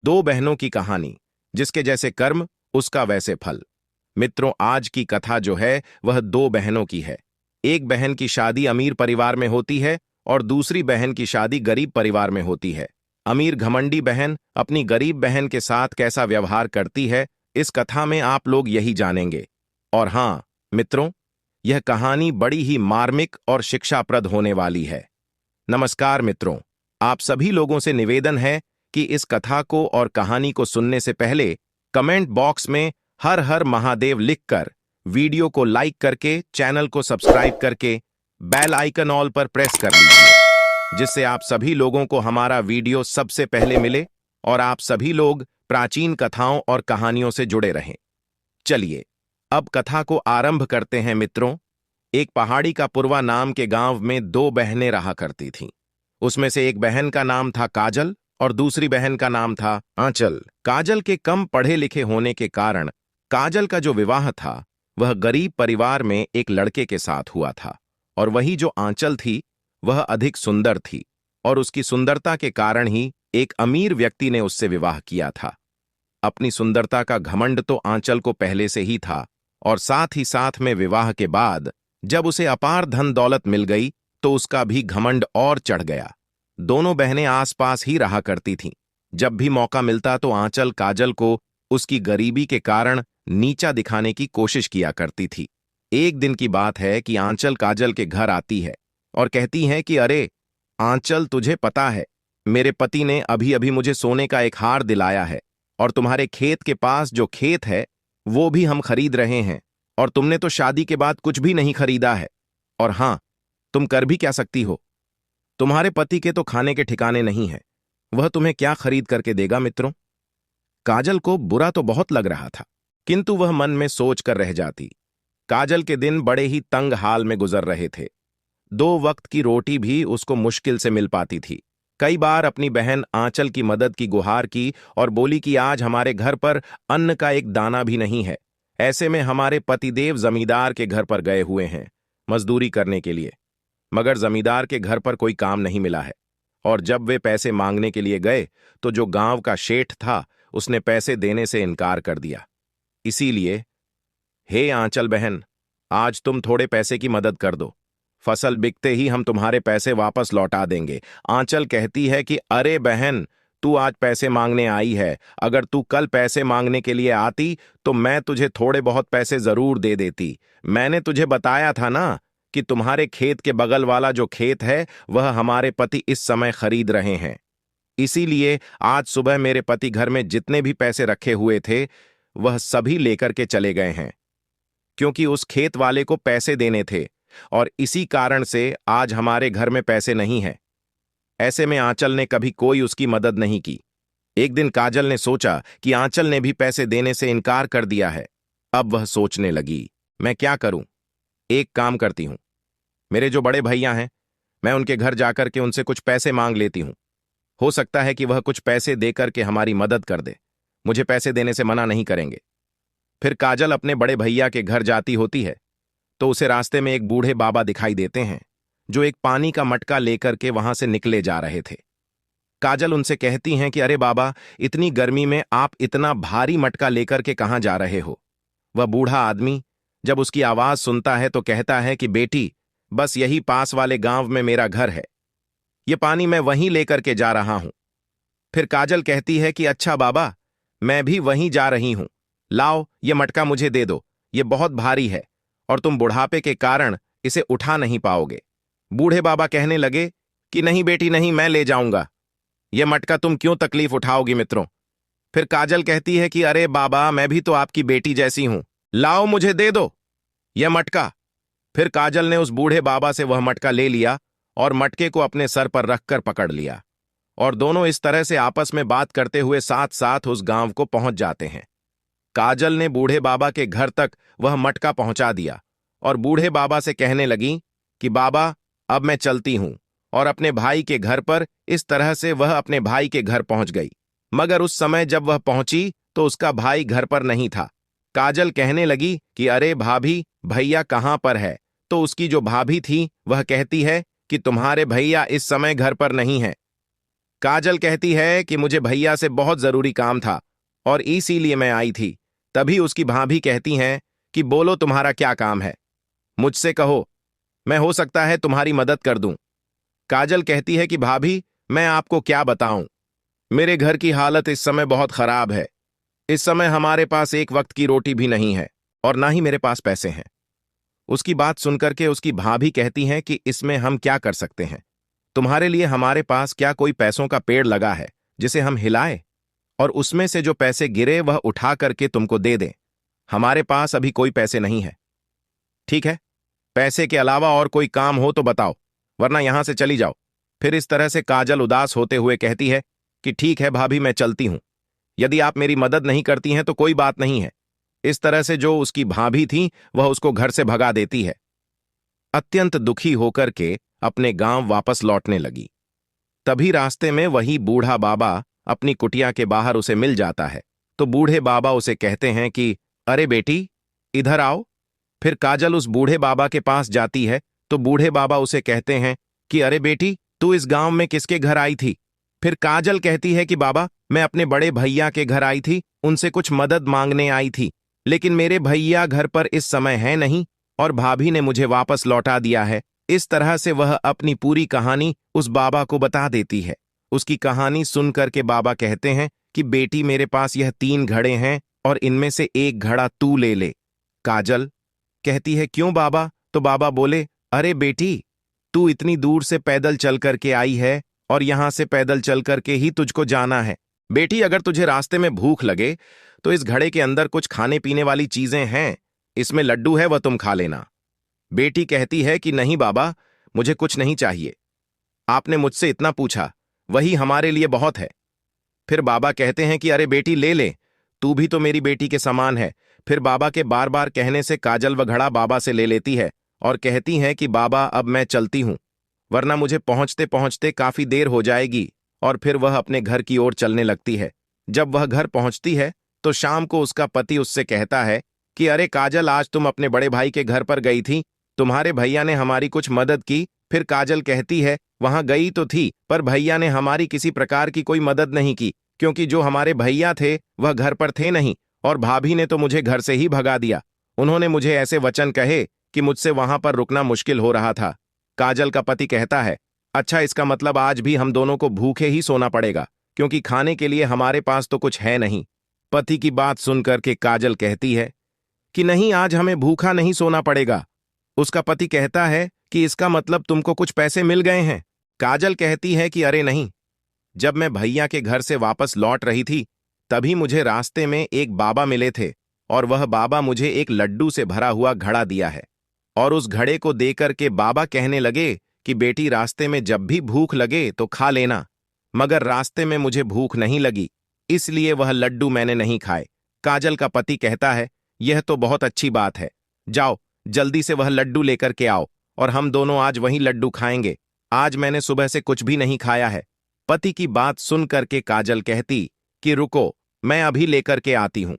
दो बहनों की कहानी, जिसके जैसे कर्म उसका वैसे फल। मित्रों, आज की कथा जो है वह दो बहनों की है। एक बहन की शादी अमीर परिवार में होती है और दूसरी बहन की शादी गरीब परिवार में होती है। अमीर घमंडी बहन अपनी गरीब बहन के साथ कैसा व्यवहार करती है, इस कथा में आप लोग यही जानेंगे। और हाँ मित्रों, यह कहानी बड़ी ही मार्मिक और शिक्षाप्रद होने वाली है। नमस्कार मित्रों, आप सभी लोगों से निवेदन है कि इस कथा को और कहानी को सुनने से पहले कमेंट बॉक्स में हर हर महादेव लिखकर, वीडियो को लाइक करके, चैनल को सब्सक्राइब करके बेल आइकन ऑल पर प्रेस कर लीजिए, जिससे आप सभी लोगों को हमारा वीडियो सबसे पहले मिले और आप सभी लोग प्राचीन कथाओं और कहानियों से जुड़े रहें। चलिए अब कथा को आरंभ करते हैं मित्रों। एक पहाड़ी का पुरवा नाम के गांव में दो बहनें रहा करती थीं। उसमें से एक बहन का नाम था काजल और दूसरी बहन का नाम था आंचल। काजल के कम पढ़े लिखे होने के कारण काजल का जो विवाह था वह गरीब परिवार में एक लड़के के साथ हुआ था, और वही जो आंचल थी वह अधिक सुंदर थी और उसकी सुंदरता के कारण ही एक अमीर व्यक्ति ने उससे विवाह किया था। अपनी सुंदरता का घमंड तो आंचल को पहले से ही था, और साथ ही साथ में विवाह के बाद जब उसे अपार धन दौलत मिल गई तो उसका भी घमंड और चढ़ गया। दोनों बहनें आसपास ही रहा करती थीं। जब भी मौका मिलता तो आंचल काजल को उसकी गरीबी के कारण नीचा दिखाने की कोशिश किया करती थी। एक दिन की बात है कि आंचल काजल के घर आती है और कहती है कि अरे आंचल, तुझे पता है मेरे पति ने अभी अभी मुझे सोने का एक हार दिलाया है, और तुम्हारे खेत के पास जो खेत है वो भी हम खरीद रहे हैं, और तुमने तो शादी के बाद कुछ भी नहीं खरीदा है। और हां, तुम कर भी क्या सकती हो? तुम्हारे पति के तो खाने के ठिकाने नहीं है, वह तुम्हें क्या खरीद करके देगा मित्रों? काजल को बुरा तो बहुत लग रहा था, किंतु वह मन में सोच कर रह जाती। काजल के दिन बड़े ही तंग हाल में गुजर रहे थे। दो वक्त की रोटी भी उसको मुश्किल से मिल पाती थी। कई बार अपनी बहन आंचल की मदद की गुहार की और बोली कि आज हमारे घर पर अन्न का एक दाना भी नहीं है। ऐसे में हमारे पतिदेव जमींदार के घर पर गए हुए हैं मजदूरी करने के लिए, मगर जमींदार के घर पर कोई काम नहीं मिला है। और जब वे पैसे मांगने के लिए गए तो जो गांव का शेठ था उसने पैसे देने से इनकार कर दिया। इसीलिए हे आंचल बहन, आज तुम थोड़े पैसे की मदद कर दो, फसल बिकते ही हम तुम्हारे पैसे वापस लौटा देंगे। आंचल कहती है कि अरे बहन, तू आज पैसे मांगने आई है, अगर तू कल पैसे मांगने के लिए आती तो मैं तुझे थोड़े बहुत पैसे जरूर दे देती। मैंने तुझे बताया था ना कि तुम्हारे खेत के बगल वाला जो खेत है वह हमारे पति इस समय खरीद रहे हैं। इसीलिए आज सुबह मेरे पति घर में जितने भी पैसे रखे हुए थे वह सभी लेकर के चले गए हैं, क्योंकि उस खेत वाले को पैसे देने थे, और इसी कारण से आज हमारे घर में पैसे नहीं है। ऐसे में आंचल ने कभी कोई उसकी मदद नहीं की। एक दिन काजल ने सोचा कि आंचल ने भी पैसे देने से इनकार कर दिया है। अब वह सोचने लगी, मैं क्या करूं? एक काम करती हूं, मेरे जो बड़े भैया हैं मैं उनके घर जाकर के उनसे कुछ पैसे मांग लेती हूं। हो सकता है कि वह कुछ पैसे देकर के हमारी मदद कर दे, मुझे पैसे देने से मना नहीं करेंगे। फिर काजल अपने बड़े भैया के घर जाती होती है तो उसे रास्ते में एक बूढ़े बाबा दिखाई देते हैं जो एक पानी का मटका लेकर के वहां से निकले जा रहे थे। काजल उनसे कहती हैं कि अरे बाबा, इतनी गर्मी में आप इतना भारी मटका लेकर के कहां जा रहे हो? वह बूढ़ा आदमी जब उसकी आवाज सुनता है तो कहता है कि बेटी, बस यही पास वाले गांव में मेरा घर है, ये पानी मैं वहीं लेकर के जा रहा हूं। फिर काजल कहती है कि अच्छा बाबा, मैं भी वहीं जा रही हूं, लाओ ये मटका मुझे दे दो, ये बहुत भारी है और तुम बुढ़ापे के कारण इसे उठा नहीं पाओगे। बूढ़े बाबा कहने लगे कि नहीं बेटी नहीं, मैं ले जाऊंगा, यह मटका तुम क्यों तकलीफ उठाओगी मित्रों? फिर काजल कहती है कि अरे बाबा, मैं भी तो आपकी बेटी जैसी हूं, लाओ मुझे दे दो यह मटका। फिर काजल ने उस बूढ़े बाबा से वह मटका ले लिया और मटके को अपने सर पर रखकर पकड़ लिया, और दोनों इस तरह से आपस में बात करते हुए साथ साथ उस गांव को पहुंच जाते हैं। काजल ने बूढ़े बाबा के घर तक वह मटका पहुंचा दिया और बूढ़े बाबा से कहने लगी कि बाबा, अब मैं चलती हूं, और अपने भाई के घर पर इस तरह से वह अपने भाई के घर पहुंच गई। मगर उस समय जब वह पहुंची तो उसका भाई घर पर नहीं था। काजल कहने लगी कि अरे भाभी, भैया कहां पर है? तो उसकी जो भाभी थी वह कहती है कि तुम्हारे भैया इस समय घर पर नहीं है। काजल कहती है कि मुझे भैया से बहुत जरूरी काम था और इसीलिए मैं आई थी। तभी उसकी भाभी कहती हैं कि बोलो तुम्हारा क्या काम है, मुझसे कहो, मैं हो सकता है तुम्हारी मदद कर दूं। काजल कहती है कि भाभी मैं आपको क्या बताऊं, मेरे घर की हालत इस समय बहुत खराब है। इस समय हमारे पास एक वक्त की रोटी भी नहीं है और ना ही मेरे पास पैसे हैं। उसकी बात सुनकर के उसकी भाभी कहती हैं कि इसमें हम क्या कर सकते हैं, तुम्हारे लिए हमारे पास क्या कोई पैसों का पेड़ लगा है जिसे हम हिलाए और उसमें से जो पैसे गिरे वह उठा करके तुमको दे दें। हमारे पास अभी कोई पैसे नहीं है। ठीक है, पैसे के अलावा और कोई काम हो तो बताओ, वरना यहां से चली जाओ। फिर इस तरह से काजल उदास होते हुए कहती है कि ठीक है भाभी, मैं चलती हूं। यदि आप मेरी मदद नहीं करती हैं तो कोई बात नहीं है। इस तरह से जो उसकी भाभी थी वह उसको घर से भगा देती है। अत्यंत दुखी होकर के अपने गांव वापस लौटने लगी। तभी रास्ते में वही बूढ़ा बाबा अपनी कुटिया के बाहर उसे मिल जाता है। तो बूढ़े बाबा उसे कहते हैं कि अरे बेटी, इधर आओ। फिर काजल उस बूढ़े बाबा के पास जाती है तो बूढ़े बाबा उसे कहते हैं कि अरे बेटी, तू इस गांव में किसके घर आई थी। फिर काजल कहती है कि बाबा, मैं अपने बड़े भैया के घर आई थी, उनसे कुछ मदद मांगने आई थी, लेकिन मेरे भैया घर पर इस समय है नहीं और भाभी ने मुझे वापस लौटा दिया है। इस तरह से वह अपनी पूरी कहानी उस बाबा को बता देती है। उसकी कहानी सुनकर के बाबा कहते हैं कि बेटी, मेरे पास यह 3 घड़े हैं और इनमें से एक घड़ा तू ले ले। काजल कहती है क्यों बाबा। तो बाबा बोले, अरे बेटी, तू इतनी दूर से पैदल चल करके आई है और यहां से पैदल चल करके ही तुझको जाना है। बेटी, अगर तुझे रास्ते में भूख लगे तो इस घड़े के अंदर कुछ खाने पीने वाली चीजें हैं, इसमें लड्डू है, वह तुम खा लेना। बेटी कहती है कि नहीं बाबा, मुझे कुछ नहीं चाहिए, आपने मुझसे इतना पूछा, वही हमारे लिए बहुत है। फिर बाबा कहते हैं कि अरे बेटी, ले ले, तू भी तो मेरी बेटी के समान है। फिर बाबा के बार बार कहने से काजल वह घड़ा बाबा से ले लेती है और कहती हैं कि बाबा, अब मैं चलती हूं, वरना मुझे पहुंचते पहुंचते काफी देर हो जाएगी। और फिर वह अपने घर की ओर चलने लगती है। जब वह घर पहुंचती है तो शाम को उसका पति उससे कहता है कि अरे काजल, आज तुम अपने बड़े भाई के घर पर गई थी, तुम्हारे भैया ने हमारी कुछ मदद की। फिर काजल कहती है, वहां गई तो थी, पर भैया ने हमारी किसी प्रकार की कोई मदद नहीं की, क्योंकि जो हमारे भैया थे वह घर पर थे नहीं और भाभी ने तो मुझे घर से ही भगा दिया। उन्होंने मुझे ऐसे वचन कहे कि मुझसे वहां पर रुकना मुश्किल हो रहा था। काजल का पति कहता है, अच्छा, इसका मतलब आज भी हम दोनों को भूखे ही सोना पड़ेगा, क्योंकि खाने के लिए हमारे पास तो कुछ है नहीं। पति की बात सुनकर के काजल कहती है कि नहीं, आज हमें भूखा नहीं सोना पड़ेगा। उसका पति कहता है कि इसका मतलब तुमको कुछ पैसे मिल गए हैं। काजल कहती है कि अरे नहीं, जब मैं भैया के घर से वापस लौट रही थी तभी मुझे रास्ते में एक बाबा मिले थे और वह बाबा मुझे एक लड्डू से भरा हुआ घड़ा दिया है। और उस घड़े को देकर के बाबा कहने लगे कि बेटी, रास्ते में जब भी भूख लगे तो खा लेना, मगर रास्ते में मुझे भूख नहीं लगी, इसलिए वह लड्डू मैंने नहीं खाए। काजल का पति कहता है, यह तो बहुत अच्छी बात है, जाओ जल्दी से वह लड्डू लेकर के आओ और हम दोनों आज वही लड्डू खाएंगे। आज मैंने सुबह से कुछ भी नहीं खाया है। पति की बात सुन करके काजल कहती कि रुको, मैं अभी लेकर के आती हूं।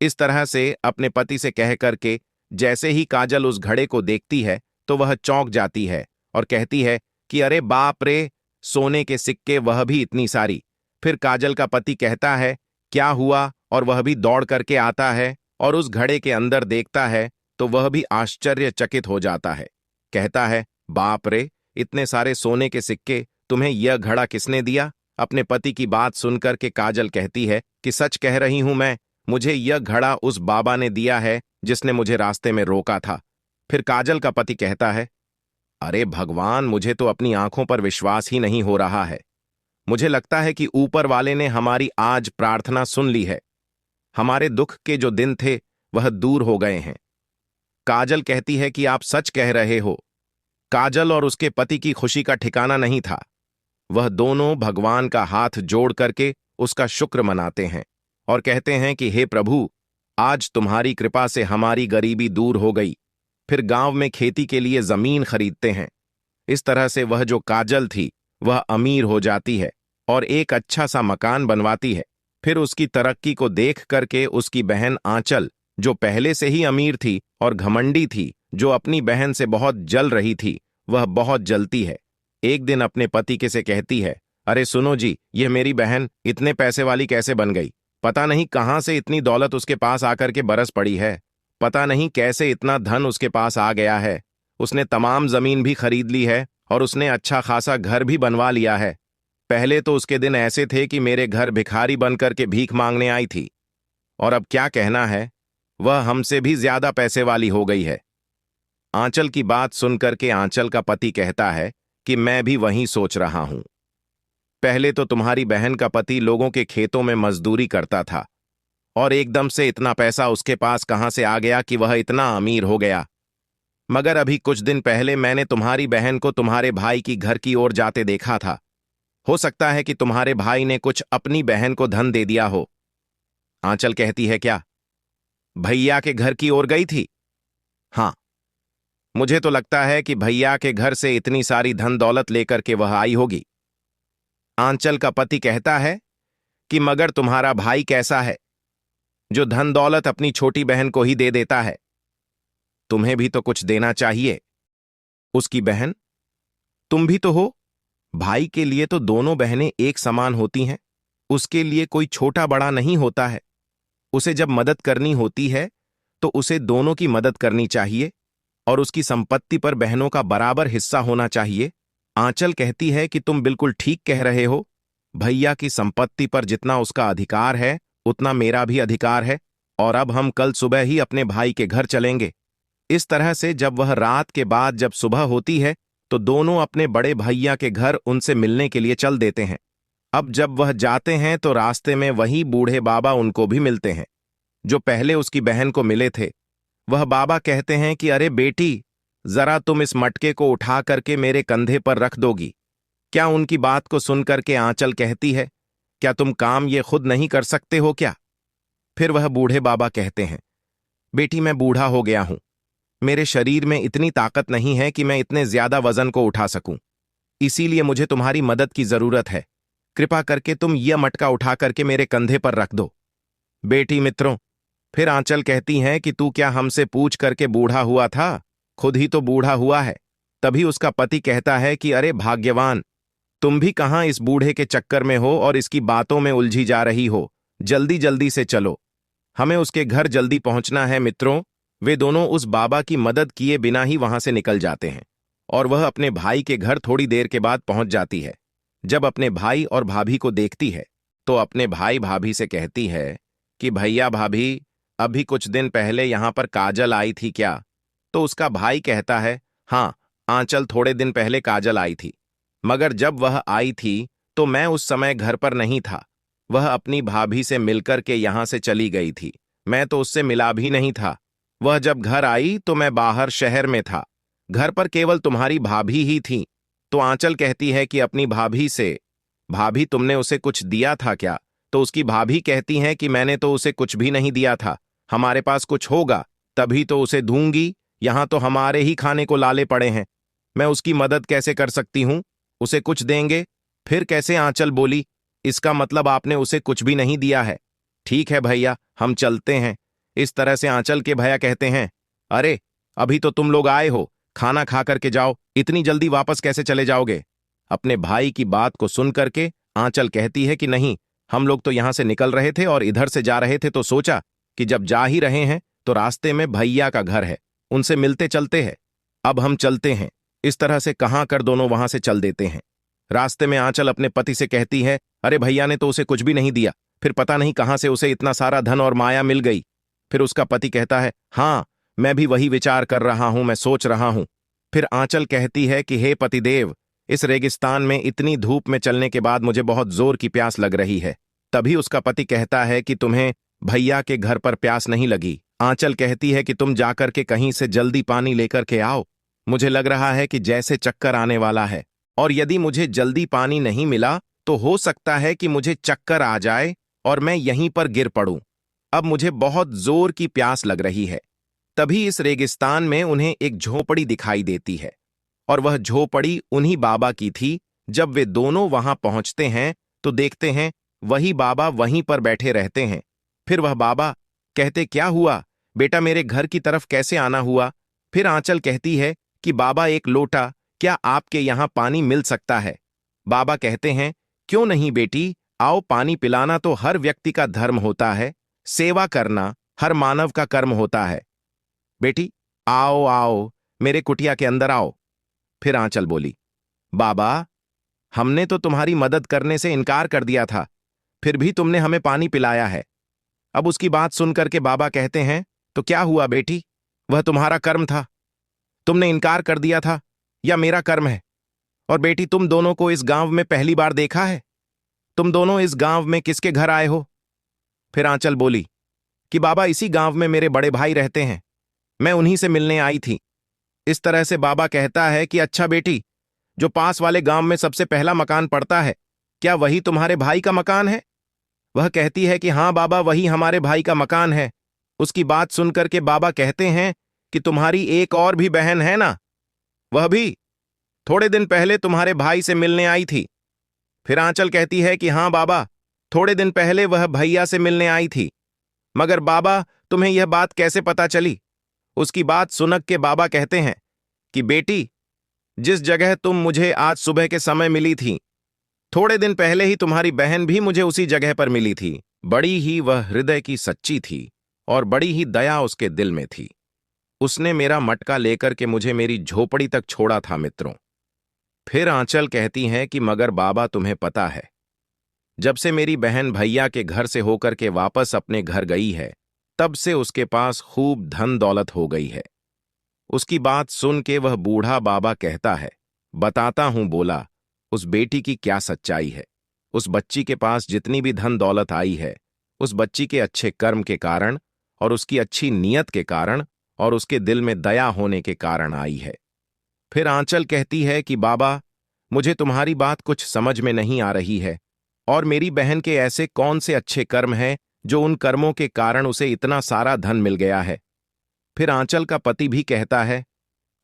इस तरह से अपने पति से कह करके जैसे ही काजल उस घड़े को देखती है तो वह चौंक जाती है और कहती है कि अरे बाप रे, सोने के सिक्के, वह भी इतनी सारी। फिर काजल का पति कहता है क्या हुआ, और वह भी दौड़ करके आता है और उस घड़े के अंदर देखता है तो वह भी आश्चर्यचकित हो जाता है। कहता है, बाप रे, इतने सारे सोने के सिक्के, तुम्हें यह घड़ा किसने दिया। अपने पति की बात सुनकर के काजल कहती है कि सच कह रही हूं मैं, मुझे यह घड़ा उस बाबा ने दिया है जिसने मुझे रास्ते में रोका था। फिर काजल का पति कहता है, अरे भगवान, मुझे तो अपनी आंखों पर विश्वास ही नहीं हो रहा है। मुझे लगता है कि ऊपर वाले ने हमारी आज प्रार्थना सुन ली है। हमारे दुख के जो दिन थे वह दूर हो गए हैं। काजल कहती है कि आप सच कह रहे हो। काजल और उसके पति की खुशी का ठिकाना नहीं था। वह दोनों भगवान का हाथ जोड़ करके उसका शुक्र मनाते हैं और कहते हैं कि हे प्रभु, आज तुम्हारी कृपा से हमारी गरीबी दूर हो गई। फिर गांव में खेती के लिए जमीन खरीदते हैं। इस तरह से वह जो काजल थी वह अमीर हो जाती है और एक अच्छा सा मकान बनवाती है। फिर उसकी तरक्की को देख करके उसकी बहन आंचल, जो पहले से ही अमीर थी और घमंडी थी, जो अपनी बहन से बहुत जल रही थी, वह बहुत जलती है। एक दिन अपने पति के से कहती है, अरे सुनो जी, यह मेरी बहन इतने पैसे वाली कैसे बन गई? पता नहीं कहां से इतनी दौलत उसके पास आकर के बरस पड़ी है। पता नहीं कैसे इतना धन उसके पास आ गया है। उसने तमाम जमीन भी खरीद ली है और उसने अच्छा खासा घर भी बनवा लिया है। पहले तो उसके दिन ऐसे थे कि मेरे घर भिखारी बनकर के भीख मांगने आई थी, और अब क्या कहना है, वह हमसे भी ज्यादा पैसे वाली हो गई है। आंचल की बात सुनकर के आंचल का पति कहता है कि मैं भी वही सोच रहा हूं। पहले तो तुम्हारी बहन का पति लोगों के खेतों में मजदूरी करता था, और एकदम से इतना पैसा उसके पास कहां से आ गया कि वह इतना अमीर हो गया। मगर अभी कुछ दिन पहले मैंने तुम्हारी बहन को तुम्हारे भाई की घर की ओर जाते देखा था। हो सकता है कि तुम्हारे भाई ने कुछ अपनी बहन को धन दे दिया हो। आंचल कहती है, क्या भैया के घर की ओर गई थी? हां, मुझे तो लगता है कि भैया के घर से इतनी सारी धन दौलत लेकर के वह आई होगी। आंचल का पति कहता है कि मगर तुम्हारा भाई कैसा है, जो धन दौलत अपनी छोटी बहन को ही दे देता है? तुम्हें भी तो कुछ देना चाहिए। उसकी बहन तुम भी तो हो। भाई के लिए तो दोनों बहनें एक समान होती हैं। उसके लिए कोई छोटा बड़ा नहीं होता है। उसे जब मदद करनी होती है तो उसे दोनों की मदद करनी चाहिए, और उसकी संपत्ति पर बहनों का बराबर हिस्सा होना चाहिए। आंचल कहती है कि तुम बिल्कुल ठीक कह रहे हो। भैया की संपत्ति पर जितना उसका अधिकार है उतना मेरा भी अधिकार है, और अब हम कल सुबह ही अपने भाई के घर चलेंगे। इस तरह से जब वह रात के बाद जब सुबह होती है तो दोनों अपने बड़े भैया के घर उनसे मिलने के लिए चल देते हैं। अब जब वह जाते हैं तो रास्ते में वही बूढ़े बाबा उनको भी मिलते हैं, जो पहले उसकी बहन को मिले थे। वह बाबा कहते हैं कि अरे बेटी, जरा तुम इस मटके को उठा करके मेरे कंधे पर रख दोगी क्या? उनकी बात को सुनकर के आंचल कहती है, क्या तुम काम ये खुद नहीं कर सकते हो क्या? फिर वह बूढ़े बाबा कहते हैं, बेटी मैं बूढ़ा हो गया हूं। मेरे शरीर में इतनी ताकत नहीं है कि मैं इतने ज्यादा वजन को उठा सकूं। इसीलिए मुझे तुम्हारी मदद की जरूरत है। कृपा करके तुम यह मटका उठा करके मेरे कंधे पर रख दो। बेटी मित्रों, फिर आंचल कहती हैं कि तू क्या हमसे पूछ करके बूढ़ा हुआ था? खुद ही तो बूढ़ा हुआ है। तभी उसका पति कहता है कि अरे भाग्यवान, तुम भी कहां इस बूढ़े के चक्कर में हो और इसकी बातों में उलझी जा रही हो। जल्दी जल्दी से चलो, हमें उसके घर जल्दी पहुंचना है। मित्रों, वे दोनों उस बाबा की मदद किए बिना ही वहां से निकल जाते हैं, और वह अपने भाई के घर थोड़ी देर के बाद पहुंच जाती है। जब अपने भाई और भाभी को देखती है तो अपने भाई भाभी से कहती है कि भैया भाभी, अभी कुछ दिन पहले यहां पर काजल आई थी क्या? तो उसका भाई कहता है, हां आंचल, थोड़े दिन पहले काजल आई थी, मगर जब वह आई थी तो मैं उस समय घर पर नहीं था। वह अपनी भाभी से मिलकर के यहां से चली गई थी। मैं तो उससे मिला भी नहीं था। वह जब घर आई तो मैं बाहर शहर में था। घर पर केवल तुम्हारी भाभी ही थी। तो आंचल कहती है कि अपनी भाभी से, भाभी तुमने उसे कुछ दिया था क्या? तो उसकी भाभी कहती हैं कि मैंने तो उसे कुछ भी नहीं दिया था। हमारे पास कुछ होगा तभी तो उसे दूंगी। यहां तो हमारे ही खाने को लाले पड़े हैं। मैं उसकी मदद कैसे कर सकती हूं? उसे कुछ देंगे? फिर कैसे? आंचल बोली, इसका मतलब आपने उसे कुछ भी नहीं दिया है। ठीक है भैया, हम चलते हैं। इस तरह से आंचल के भैया कहते हैं, अरे अभी तो तुम लोग आए हो, खाना खा करके जाओ, इतनी जल्दी वापस कैसे चले जाओगे? अपने भाई की बात को सुन करके आंचल कहती है कि नहीं, हम लोग तो यहां से निकल रहे थे और इधर से जा रहे थे, तो सोचा कि जब जा ही रहे हैं तो रास्ते में भैया का घर है, उनसे मिलते चलते हैं। अब हम चलते हैं। इस तरह से कहां कर दोनों वहां से चल देते हैं। रास्ते में आंचल अपने पति से कहती है, अरे भैया ने तो उसे कुछ भी नहीं दिया, फिर पता नहीं कहां से उसे इतना सारा धन और माया मिल गई। फिर उसका पति कहता है, हां मैं भी वही विचार कर रहा हूं, मैं सोच रहा हूं। फिर आंचल कहती है कि हे पतिदेव, इस रेगिस्तान में इतनी धूप में चलने के बाद मुझे बहुत जोर की प्यास लग रही है। तभी उसका पति कहता है कि तुम्हें भैया के घर पर प्यास नहीं लगी। आंचल कहती है कि तुम जाकर के कहीं से जल्दी पानी लेकर के आओ। मुझे लग रहा है कि जैसे चक्कर आने वाला है, और यदि मुझे जल्दी पानी नहीं मिला तो हो सकता है कि मुझे चक्कर आ जाए और मैं यहीं पर गिर पड़ूं। अब मुझे बहुत जोर की प्यास लग रही है। तभी इस रेगिस्तान में उन्हें एक झोपड़ी दिखाई देती है, और वह झोपड़ी उन्हीं बाबा की थी। जब वे दोनों वहां पहुंचते हैं तो देखते हैं वही बाबा वहीं पर बैठे रहते हैं। फिर वह बाबा कहते, क्या हुआ बेटा, मेरे घर की तरफ कैसे आना हुआ? फिर आंचल कहती है कि बाबा एक लोटा, क्या आपके यहां पानी मिल सकता है? बाबा कहते हैं क्यों नहीं बेटी, आओ, पानी पिलाना तो हर व्यक्ति का धर्म होता है, सेवा करना हर मानव का कर्म होता है। बेटी आओ आओ, मेरे कुटिया के अंदर आओ। फिर आंचल बोली, बाबा, हमने तो तुम्हारी मदद करने से इनकार कर दिया था, फिर भी तुमने हमें पानी पिलाया है। अब उसकी बात सुनकर के बाबा कहते हैं, तो क्या हुआ बेटी, वह तुम्हारा कर्म था, तुमने इनकार कर दिया था, या मेरा कर्म है? और बेटी, तुम दोनों को इस गांव में पहली बार देखा है? तुम दोनों इस गांव में किसके घर आए हो? फिर आंचल बोली कि बाबा, इसी गांव में मेरे बड़े भाई रहते हैं, मैं उन्हीं से मिलने आई थी। इस तरह से बाबा कहता है कि अच्छा बेटी, जो पास वाले गांव में सबसे पहला मकान पड़ता है, क्या वही तुम्हारे भाई का मकान है? वह कहती है कि हाँ बाबा, वही हमारे भाई का मकान है। उसकी बात सुनकर के बाबा कहते हैं कि तुम्हारी एक और भी बहन है ना, वह भी थोड़े दिन पहले तुम्हारे भाई से मिलने आई थी। फिर आंचल कहती है कि हाँ बाबा, थोड़े दिन पहले वह भैया से मिलने आई थी। मगर बाबा, तुम्हें यह बात कैसे पता चली? उसकी बात सुनक के बाबा कहते हैं कि बेटी, जिस जगह तुम मुझे आज सुबह के समय मिली थी, थोड़े दिन पहले ही तुम्हारी बहन भी मुझे उसी जगह पर मिली थी। बड़ी ही वह हृदय की सच्ची थी और बड़ी ही दया उसके दिल में थी। उसने मेरा मटका लेकर के मुझे मेरी झोपड़ी तक छोड़ा था मित्रों। फिर आंचल कहती हैं कि मगर बाबा, तुम्हें पता है, जब से मेरी बहन भैया के घर से होकर के वापस अपने घर गई है, तब से उसके पास खूब धन दौलत हो गई है। उसकी बात सुन के वह बूढ़ा बाबा कहता है, बताता हूं बोला, उस बेटी की क्या सच्चाई है। उस बच्ची के पास जितनी भी धन दौलत आई है, उस बच्ची के अच्छे कर्म के कारण और उसकी अच्छी नीयत के कारण और उसके दिल में दया होने के कारण आई है। फिर आंचल कहती है कि बाबा, मुझे तुम्हारी बात कुछ समझ में नहीं आ रही है, और मेरी बहन के ऐसे कौन से अच्छे कर्म हैं जो उन कर्मों के कारण उसे इतना सारा धन मिल गया है? फिर आंचल का पति भी कहता है,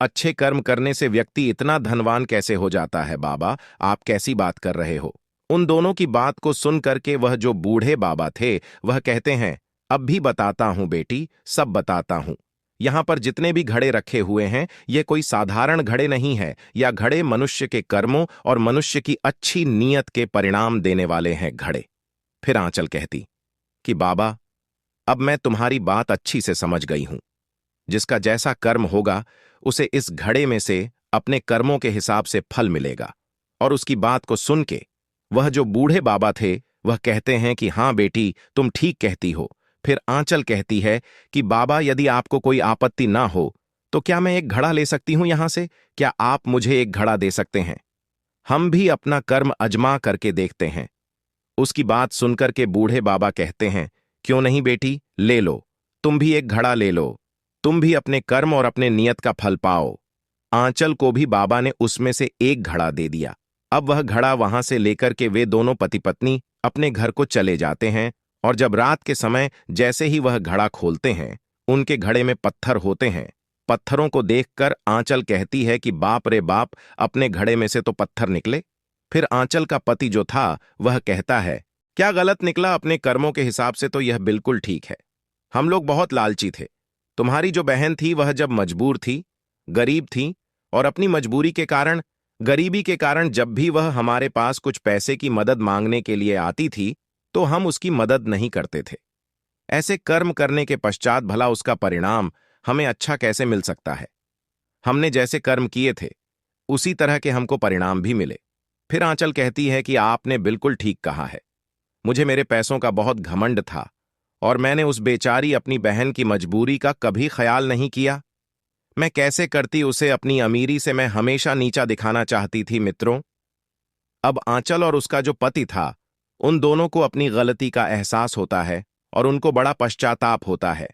अच्छे कर्म करने से व्यक्ति इतना धनवान कैसे हो जाता है बाबा, आप कैसी बात कर रहे हो? उन दोनों की बात को सुन करके वह जो बूढ़े बाबा थे, वह कहते हैं, अब भी बताता हूं बेटी, सब बताता हूं। यहां पर जितने भी घड़े रखे हुए हैं, ये कोई साधारण घड़े नहीं है, या घड़े मनुष्य के कर्मों और मनुष्य की अच्छी नीयत के परिणाम देने वाले हैं घड़े। फिर आंचल कहती कि बाबा, अब मैं तुम्हारी बात अच्छी से समझ गई हूं। जिसका जैसा कर्म होगा, उसे इस घड़े में से अपने कर्मों के हिसाब से फल मिलेगा। और उसकी बात को सुन के वह जो बूढ़े बाबा थे, वह कहते हैं कि हाँ बेटी, तुम ठीक कहती हो। फिर आंचल कहती है कि बाबा, यदि आपको कोई आपत्ति ना हो, तो क्या मैं एक घड़ा ले सकती हूं यहां से? क्या आप मुझे एक घड़ा दे सकते हैं? हम भी अपना कर्म अजमा करके देखते हैं। उसकी बात सुनकर के बूढ़े बाबा कहते हैं, क्यों नहीं बेटी, ले लो, तुम भी एक घड़ा ले लो, तुम भी अपने कर्म और अपने नियत का फल पाओ। आंचल को भी बाबा ने उसमें से एक घड़ा दे दिया। अब वह घड़ा वहां से लेकर के वे दोनों पति पत्नी अपने घर को चले जाते हैं, और जब रात के समय जैसे ही वह घड़ा खोलते हैं, उनके घड़े में पत्थर होते हैं। पत्थरों को देखकर आंचल कहती है कि बाप रे बाप, अपने घड़े में से तो पत्थर निकले। फिर आंचल का पति जो था, वह कहता है, क्या गलत निकला? अपने कर्मों के हिसाब से तो यह बिल्कुल ठीक है। हम लोग बहुत लालची थे। तुम्हारी जो बहन थी, वह जब मजबूर थी, गरीब थी, और अपनी मजबूरी के कारण, गरीबी के कारण जब भी वह हमारे पास कुछ पैसे की मदद मांगने के लिए आती थी, तो हम उसकी मदद नहीं करते थे। ऐसे कर्म करने के पश्चात भला उसका परिणाम हमें अच्छा कैसे मिल सकता है? हमने जैसे कर्म किए थे, उसी तरह के हमको परिणाम भी मिले। फिर आंचल कहती है कि आपने बिल्कुल ठीक कहा है। मुझे मेरे पैसों का बहुत घमंड था, और मैंने उस बेचारी अपनी बहन की मजबूरी का कभी ख्याल नहीं किया। मैं कैसे करती उसे अपनी अमीरी से मैं हमेशा नीचा दिखाना चाहती थी मित्रों। अब आंचल और उसका जो पति था, उन दोनों को अपनी गलती का एहसास होता है और उनको बड़ा पश्चाताप होता है,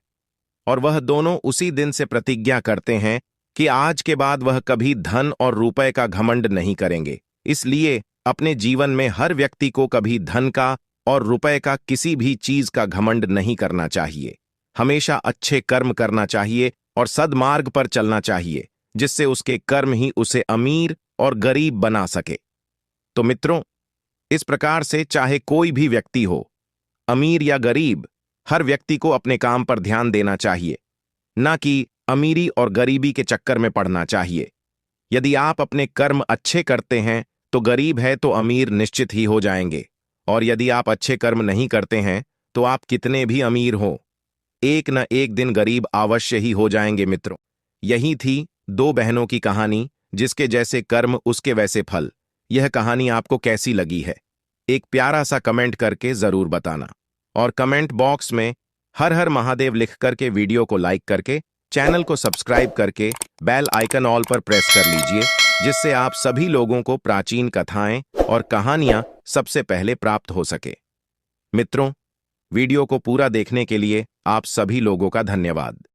और वह दोनों उसी दिन से प्रतिज्ञा करते हैं कि आज के बाद वह कभी धन और रुपए का घमंड नहीं करेंगे। इसलिए अपने जीवन में हर व्यक्ति को कभी धन का और रुपए का किसी भी चीज का घमंड नहीं करना चाहिए। हमेशा अच्छे कर्म करना चाहिए और सद्मार्ग पर चलना चाहिए, जिससे उसके कर्म ही उसे अमीर और गरीब बना सके। तो मित्रों, इस प्रकार से चाहे कोई भी व्यक्ति हो, अमीर या गरीब, हर व्यक्ति को अपने काम पर ध्यान देना चाहिए, ना कि अमीरी और गरीबी के चक्कर में पड़ना चाहिए। यदि आप अपने कर्म अच्छे करते हैं, तो गरीब है तो अमीर निश्चित ही हो जाएंगे। और यदि आप अच्छे कर्म नहीं करते हैं तो आप कितने भी अमीर हो, एक न एक दिन गरीब अवश्य ही हो जाएंगे मित्रों। यही थी दो बहनों की कहानी, जिसके जैसे कर्म उसके वैसे फल। यह कहानी आपको कैसी लगी है, एक प्यारा सा कमेंट करके जरूर बताना। और कमेंट बॉक्स में हर हर महादेव लिख करके वीडियो को लाइक करके चैनल को सब्सक्राइब करके बेल आइकन ऑल पर प्रेस कर लीजिए, जिससे आप सभी लोगों को प्राचीन कथाएं और कहानियां सबसे पहले प्राप्त हो सके। मित्रों, वीडियो को पूरा देखने के लिए आप सभी लोगों का धन्यवाद।